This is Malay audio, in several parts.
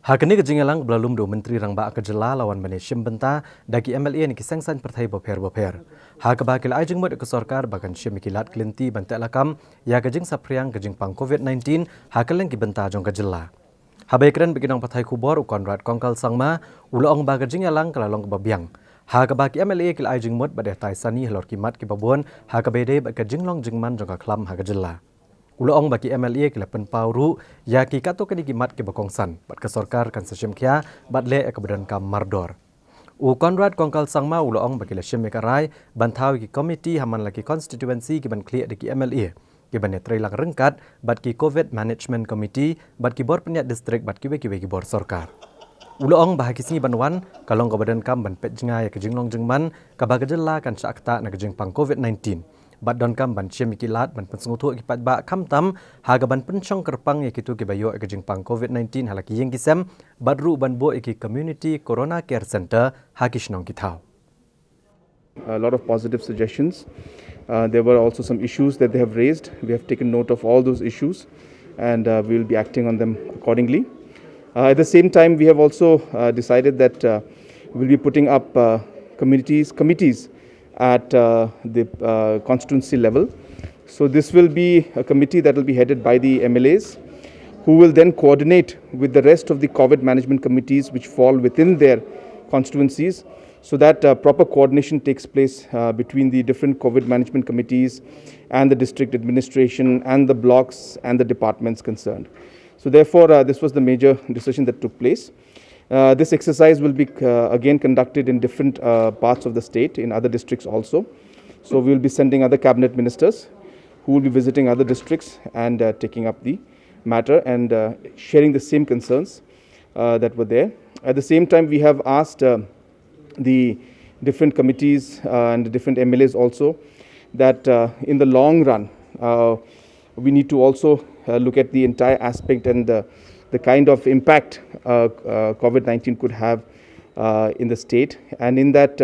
Hakani kejingelang belalum do menteri rangba akajela lawan Malaysian benta dagi MLA ni kisangsan pertai boper. Hakabakil ajeng mod ke sorkar bagan syemikilat kelinti bantek lakam ya kejing sapriang kejing pang COVID-19 hakaleng ki benta jong kajela. Habaikran bikinang patai kubor Konrad Kongkal sangma uloong ba kejingelang kelalong kebabiang. Hakabaki MLA kil ajeng mod badeh taisani helor kimat ki babon hakabede ba kejinglong jingman jong kaklam hakajela. Uloong bagi MLA kila penpauru ya ki kato kani gimat ki bakongsan bat ke sorkar kan sesiam kia bat le kebedan kam mardor. Konrad Kongkal sangma uloong bagi le syem karai bantau ki komiti haman laki konstituensi ki ban kli de ki MLA ki ban netrai lang rengkat bat ki COVID Management Committee bat ki bor penyat distrik bat ki ki bor sorkar. Uloong bahagi sini banwan kalong kebedan kam ban pet jengai ke jinglong jengman kabagajela kan syakta na kejing pang COVID-19. Bat don kam ban syem kilat ban pensengutu kipat ba kam tam haga ban pencong kerpang ya kitu kibayo ke jingpang COVID-19 halaki yang kisem badru ban bo iki community corona care center hakishnong kitau. A lot of positive suggestions. There were also some issues that they have raised. We have taken note of all those issues and we will be acting on them accordingly. At the same time, we have also decided that we will be putting up committees at the constituency level. So this will be a committee that will be headed by the MLAs, who will then coordinate with the rest of the COVID management committees which fall within their constituencies, so that proper coordination takes place between the different COVID management committees and the district administration and the blocks and the departments concerned. So therefore, this was the major decision that took place. This exercise will be again conducted in different parts of the state, in other districts also. So we will be sending other cabinet ministers who will be visiting other districts and taking up the matter and sharing the same concerns that were there. At the same time, we have asked the different committees and the different MLAs also that in the long run, we need to also look at the entire aspect and the kind of impact COVID-19 could have in the state. And in that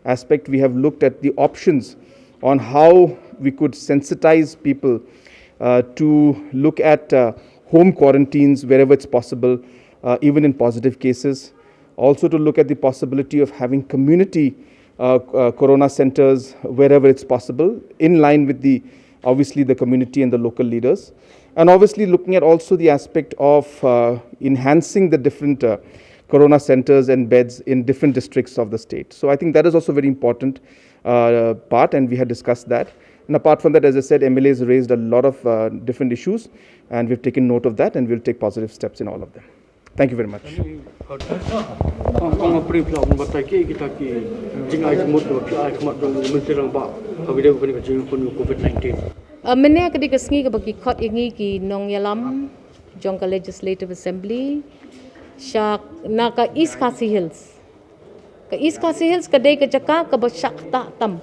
aspect, we have looked at the options on how we could sensitize people to look at home quarantines wherever it's possible, even in positive cases. Also to look at the possibility of having community corona centers wherever it's possible, in line with obviously the community and the local leaders. And obviously looking at also the aspect of enhancing the different corona centers and beds in different districts of the state. So I think that is also a very important part, and we had discussed that. And apart from that, as I said, MLAs raised a lot of different issues, and we've taken note of that, and we'll take positive steps in all of them. Thank you very much. Mene kadi kesngi ke bagi kot ingi ki nong yalam jongka Legislative Assembly syak naka East Khasi Hills. Ke East Khasi Hills kadai ke jaka ke basyak tak tam.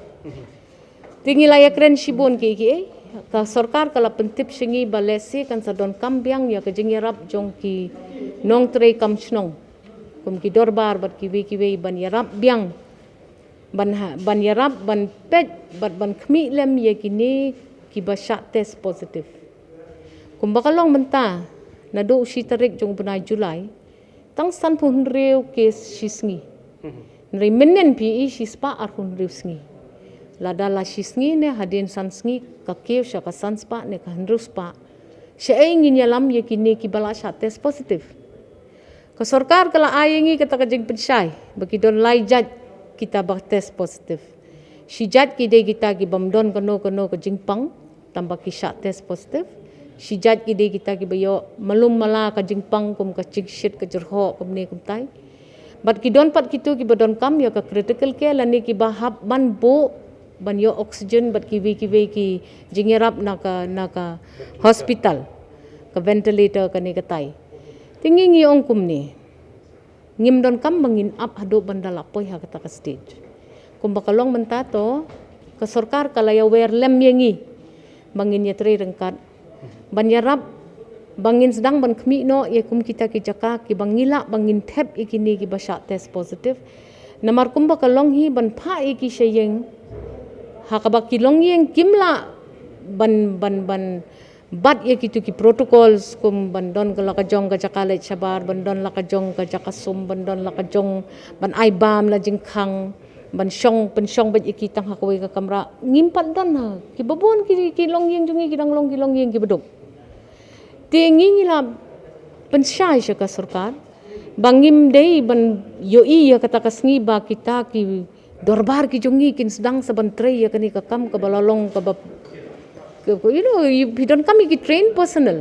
Tingi layak ren shibun ki ka sorkar kala pentip shingi balesi kan sadon kambiang ya ke jingyarap jongki nong trei kam shnong. Kum ki dorbar bat ki we ban yarap biang ban yarap ban pet ban khmi lem ye kini ki basyak test positif. Kum bakalong menta na do usi tarik jong bunai Julai tang san pun reu kes shisngi. Nri menen pi shispa arhun reu sngi. Lada la shisngi ne hadin san sngi ka keu sha ka san spa ne ka hendru spa. Sya ingin yalam ye kini ki balasyak test positif. Ka sorkar kala ayengi kata ka jeng pensai bagi don lai jaj kita bak test positif. Sijat ki de kita ki bamdon kano ke jingpang tambah ki syak test positif. Sijat ki de kita ki bayo malum mala ka jingpang kum ka cingshit ke jerho kum ne kum tai. Bat ki don pat kitu ki badon kam ya ka critical care lani ki bahap ban bo ban yo oxygen bat ki ki jingerap naka hospital ka ventilator ka ne ka tai. Tingi ngi ong kum ni. Ngim don kam bangin up hado bandala poi ha kata ka stage. Kung bakalong mentato, ke sorkar kalaya wer lem yengi, bangin ya tri rengkat, banyarap, bangin sedang ban kemi no, ya kum kita ki jaka ki bangila bangin tap ikini ki basyak test positif, namar kum bakalong hi ban pa iki syayeng, hakabaki long yeng kimla ban Bat ya kitu ki protocols kum bandon ka lakajong ka jakalet sabar bandon lakajong ka jakasum bandon lakajong ban aibam la jingkhang ban syong pensyong bat ikitang hakwe ka kamra ngimpat don ha ki babon ki long yeng jungi ki dang long yeng ki bedok te ngingila pensyai ka sarkar bangim dei ban yoi ya kata kasngi ba kita ki dorbar ki jungi kin sedang saban trei ya kani ka kam ka balalong ka you know, you don't come you train personal.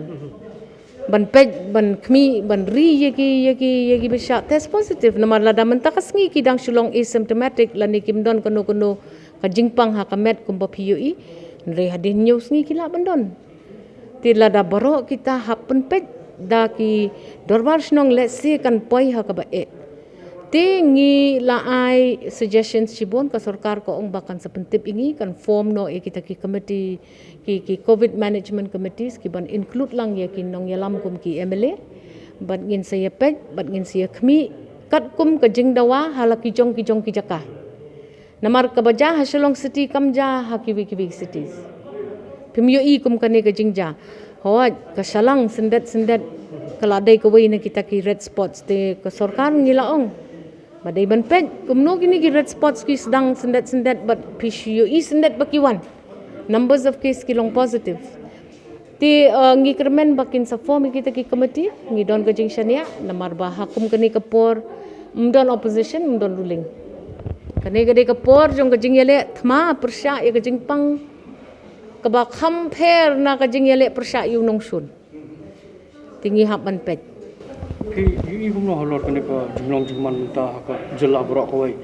Ban pej, ban kmi, ban ri yaki besha test positive. Namar lada mentakas ngi kidang sulong asymptomatic lani kimdon kono ka jingpang ha kamet kumba PUE. Nre hadin news ngi kila bandon. Ti lada baro kita happen pej da ki dorbar snong let's say kan poi ha ka ba e. Ti ngi laai suggestions sibon ka sarkar ko ong bakan sa pentip ingi kan form no e kita ki committee ki COVID management committees ki ban include lang ya ki nong yalam kum ki MLA ban ngin saya pej ban ngin saya khmi kat kum ka jing dawa hala ki jong ki jaka namar ka baja hasilong city kamja ha ki cities pimyo i kum kane ka jingja hoa ka salang sendet kaladai ka wei na kita ki red spots te ka sarkar ngilaong badai ban pej kumno kini ki red spots ki sedang sendet but PUE sendet bakiwan numbers of case ki long positive ti ngi kermen bakin sa form kita ki committee ngi don ka jing shania namar ba hakum kani kapor mdon opposition mdon ruling kani gade kapor jong ka jing yele thma persya ya ka jing pang ka ba compare na ka jing yele persya yu nong sun tingi hap ban pej ki yu kumno halor kani ka jinglong jingman ta ka jela bro ko wai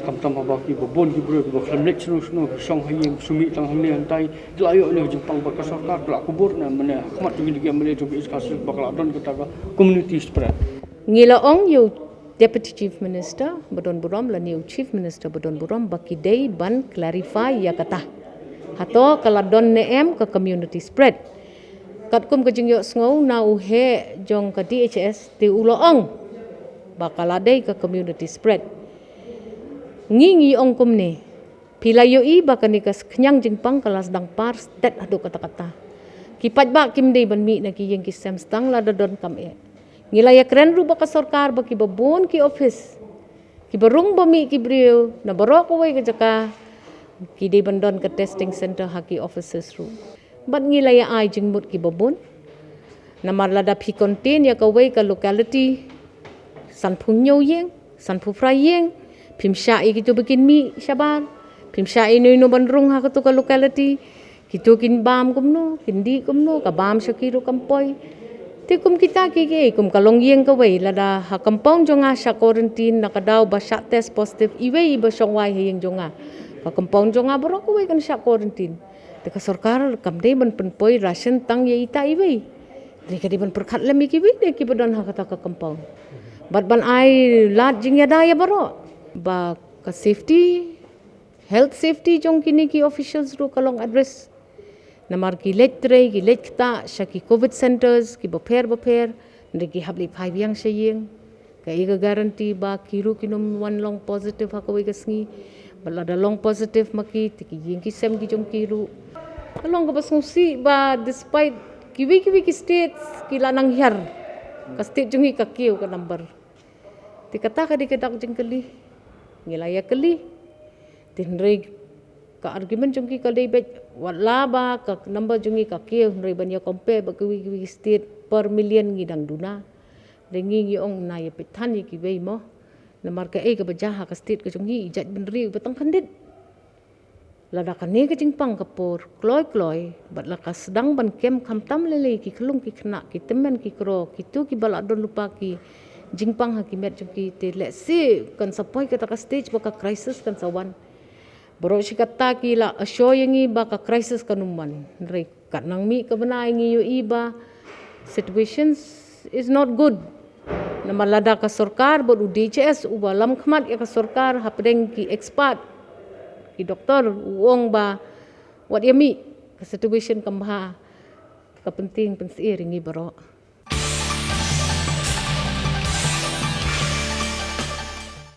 kam tam ba ki bon ki bro ba khlamlek chno song hayem sumi tang hamle antai layo ne jingpang ba ka sarkar la kubur na mane khmat ngi gi amle jo is kasil bakla don ka community spread ngila ong yu deputy chief minister badon buram la new chief minister badon buram baki dei ban clarify ya kata hato kala don ne em ka community spread kat kum ka jing yo sngo na u he jong ka DHS ti ulo ong bakala dei ka community spread ngi ong kum ne pila yo i bakani kas knyang jingpang kalas dang par stet adu kata kipat ba kim dei ban mi na ki yeng ki sem stang la don kam e ngila ya kren ru ba ka sarkar ba ki babon ki office ki barung ba mi ki brio na baro ko wei ka jaka ki dei bandon ka testing center ha ki offices ru bat ngila ya ai jingmut ki babon na marla da phi contain ya ka wei ka locality sanphung nyo yeng sanphu fra yeng pimsha i kitu bikin mi sabar pimsha i no bandrung ha ka locality kitu kin bam kumno kindi kumno ka bam shakiru kampoi ti kum kita ki kum kalong yeng ka wei la da ha kampong jonga sha quarantine na ka daw ba sha test positive i wei ba shong wai heng jonga ka kampong jonga bro ko wei kan sha quarantine te ka sarkar kam dei ban penpoi ration tang ye ita i wei ri ka di ban perkhat lemi ki wei ki badon ha kata ka kampong bat ban ai lat jing ya da ya bro ba ka safety health safety jong kini ki officials ru kalong address namar ki letre ki lekta shaki covid centers ki bapher ndri ki habli phai biang sheyeng ka iga guarantee ba kiru kinum one long positive ha ko gasngi bala da long positive maki tiki yeng ki sem ki jong kiru kalong ka basngsi ba despite kiwi ki states ki lanang hyar ka state jungi ka kiu ka number ti kata ka di kedak jeng kali ngilaya kali tinrei ka argument jungki ka dei bet wala ba ka number jungi ka kiu nrei banya compare ba kiwi state per million ngidang duna rengi ngi ong na ye pethan ki wei mo namar ka ka bajaha ka state ka jungi jat benri batang kandit lada ka ne ka jingpang ka por kloi bat la ka sedang ban kem kamtam lele ki klung ki khna ki temen ki kro ki tu ki bala don lupa ki jingpang hakimet jungki te let's see kan sapoi ka ka stage ba ka crisis kan sawan bro si kata ki la ashoyengi ba ka crisis kanuman rei kanang mi ka bana ngi yo iba situations is not good na malada ka sarkar bod DHS ubalam khmat ya ka sarkar hapdeng ki expert ki doktor uong ba wat yami ka situation kamha ka penting pensi ringi bro